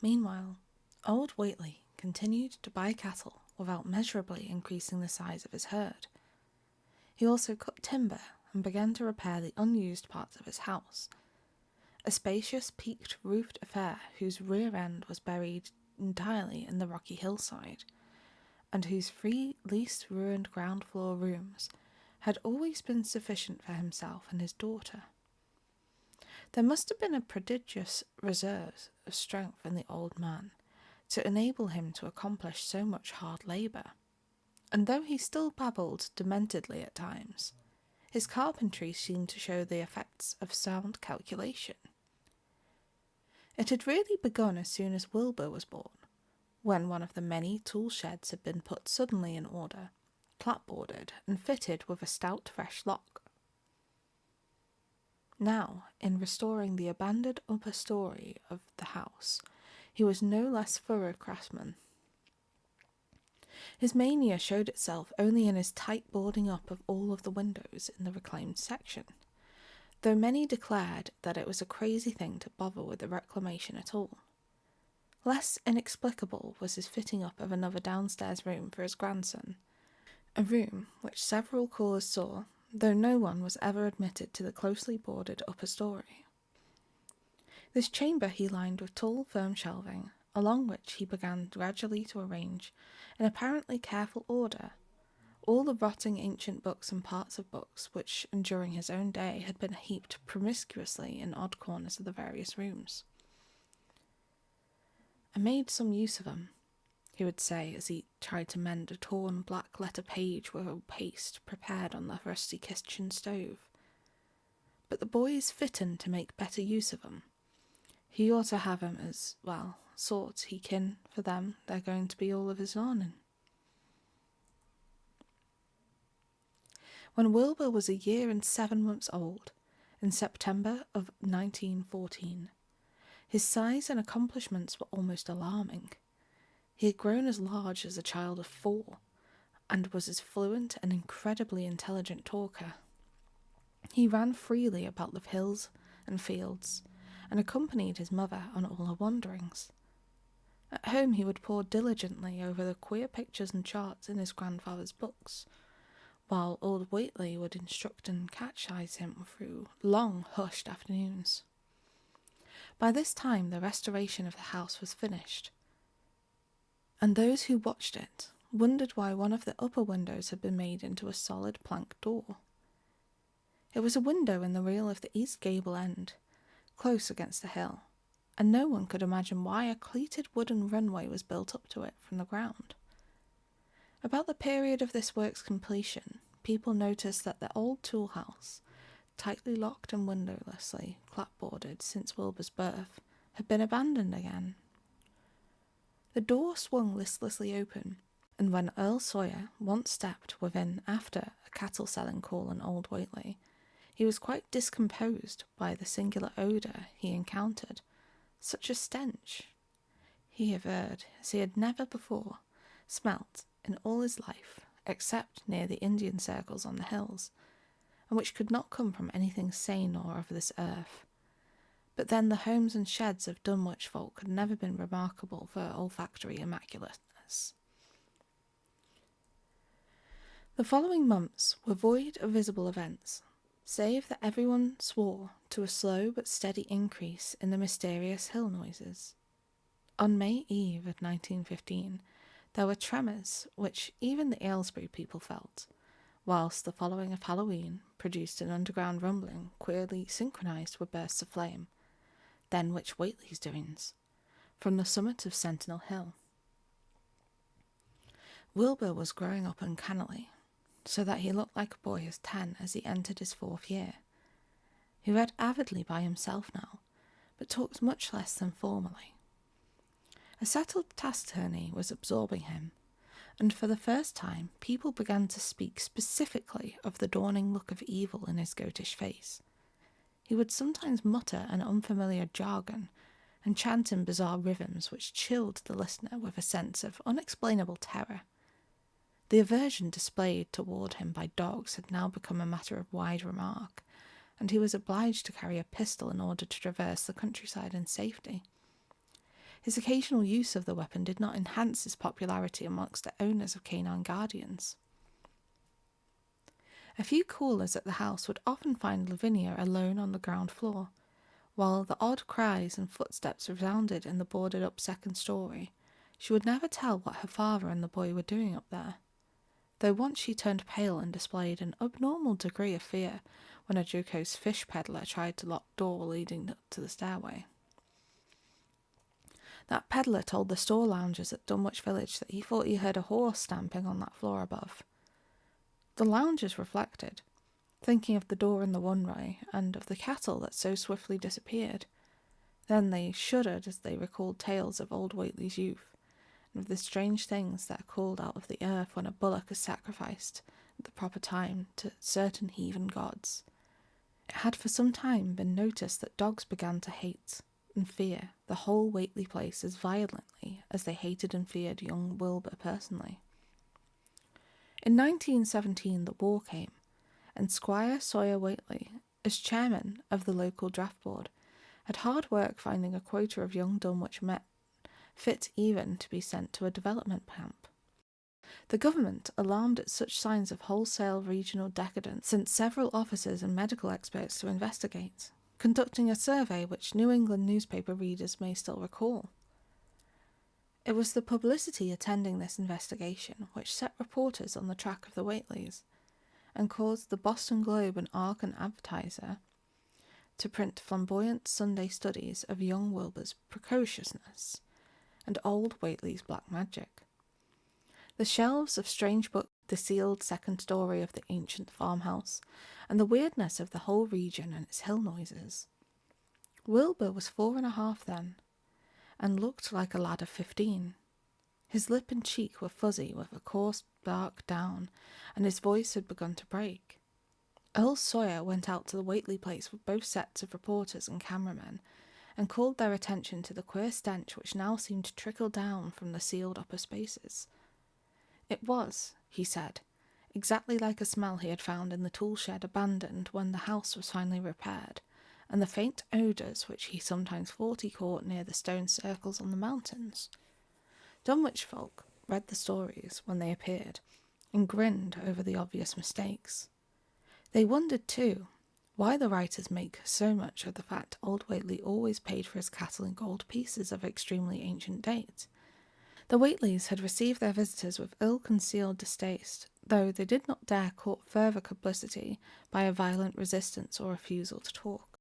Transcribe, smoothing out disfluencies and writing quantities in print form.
Meanwhile, old Whately continued to buy cattle without measurably increasing the size of his herd. He also cut timber and began to repair the unused parts of his house, a spacious peaked roofed affair whose rear end was buried entirely in the rocky hillside, and whose 3 least ruined ground floor rooms had always been sufficient for himself and his daughter. There must have been a prodigious reserve of strength in the old man to enable him to accomplish so much hard labour, and though he still babbled dementedly at times, his carpentry seemed to show the effects of sound calculation. It had really begun as soon as Wilbur was born, when one of the many tool sheds had been put suddenly in order, clapboarded and fitted with a stout fresh lock. Now, in restoring the abandoned upper story of the house, he was no less thorough craftsman. His mania showed itself only in his tight boarding up of all of the windows in the reclaimed section, though many declared that it was a crazy thing to bother with the reclamation at all. Less inexplicable was his fitting up of another downstairs room for his grandson, a room which several callers saw, though no one was ever admitted to the closely boarded upper story. This chamber he lined with tall, firm shelving, along which he began gradually to arrange, in apparently careful order, all the rotting ancient books and parts of books which, during his own day, had been heaped promiscuously in odd corners of the various rooms. "I made some use of 'em," he would say as he tried to mend a torn black letter page with a paste prepared on the rusty kitchen stove. "But the boy's fittin' to make better use of 'em. He ought to have 'em as, well, sort he kin, for them they're going to be all of his larnin'." When Wilbur was a year and 7 months old, in September of 1914, his size and accomplishments were almost alarming. He had grown as large as a child of 4, and was as fluent and incredibly intelligent talker. He ran freely about the hills and fields, and accompanied his mother on all her wanderings. At home he would pore diligently over the queer pictures and charts in his grandfather's books, while old Whately would instruct and catechise him through long, hushed afternoons. By this time the restoration of the house was finished, and those who watched it wondered why one of the upper windows had been made into a solid plank door. It was a window in the rear of the east gable end, close against the hill, and no one could imagine why a cleated wooden runway was built up to it from the ground. About the period of this work's completion, people noticed that the old tool house, tightly locked and windowlessly clapboarded since Wilbur's birth, had been abandoned again. The door swung listlessly open, and when Earl Sawyer once stepped within after a cattle-selling call on old Whately, he was quite discomposed by the singular odour he encountered, such a stench, he averred, as he had never before smelt in all his life, except near the Indian circles on the hills, and which could not come from anything sane or of this earth. But then the homes and sheds of Dunwich folk had never been remarkable for olfactory immaculateness. The following months were void of visible events, save that everyone swore to a slow but steady increase in the mysterious hill noises. On May Eve of 1915, there were tremors which even the Aylesbury people felt, whilst the following of Halloween produced an underground rumbling queerly synchronised with bursts of flame, then which Whately's doings, from the summit of Sentinel Hill. Wilbur was growing up uncannily, so that he looked like a boy of 10 as he entered his 4th year. He read avidly by himself now, but talked much less than formerly. A settled taciturnity was absorbing him, and for the first time people began to speak specifically of the dawning look of evil in his goatish face. He would sometimes mutter an unfamiliar jargon and chant in bizarre rhythms which chilled the listener with a sense of unexplainable terror. The aversion displayed toward him by dogs had now become a matter of wide remark, and he was obliged to carry a pistol in order to traverse the countryside in safety. His occasional use of the weapon did not enhance his popularity amongst the owners of canine guardians. A few callers at the house would often find Lavinia alone on the ground floor, while the odd cries and footsteps resounded in the boarded-up second story. She would never tell what her father and the boy were doing up there, though once she turned pale and displayed an abnormal degree of fear when a jocose fish peddler tried to lock the door leading up to the stairway. That peddler told the store loungers at Dunwich Village that he thought he heard a horse stamping on that floor above. The loungers reflected, thinking of the door in the one-way and of the cattle that so swiftly disappeared. Then they shuddered as they recalled tales of old Whately's youth, and of the strange things that are called out of the earth when a bullock is sacrificed at the proper time to certain heathen gods. It had for some time been noticed that dogs began to hate and fear the whole Whately place as violently as they hated and feared young Wilbur personally. In 1917 the war came, and Squire Sawyer Whately, as chairman of the local draft board, had hard work finding a quota of young Dunwich men fit even to be sent to a development camp. The government, alarmed at such signs of wholesale regional decadence, sent several officers and medical experts to investigate, conducting a survey which New England newspaper readers may still recall. It was the publicity attending this investigation which set reporters on the track of the Whateleys, and caused the Boston Globe and Ark Advertiser to print flamboyant Sunday studies of young Wilbur's precociousness and old Whately's black magic. The shelves of strange books, the sealed second story of the ancient farmhouse, and the weirdness of the whole region and its hill noises. Wilbur was 4.5 then, and looked like a lad of 15. His lip and cheek were fuzzy with a coarse dark down, and his voice had begun to break. Earl Sawyer went out to the Whately place with both sets of reporters and cameramen, and called their attention to the queer stench which now seemed to trickle down from the sealed upper spaces. It was, he said, exactly like a smell he had found in the tool shed abandoned when the house was finally repaired, and the faint odours which he sometimes thought he caught near the stone circles on the mountains. Dunwich folk read the stories when they appeared, and grinned over the obvious mistakes. They wondered, too, why the writers make so much of the fact old Whately always paid for his cattle in gold pieces of extremely ancient date. The Whateleys had received their visitors with ill-concealed distaste, though they did not dare court further publicity by a violent resistance or refusal to talk.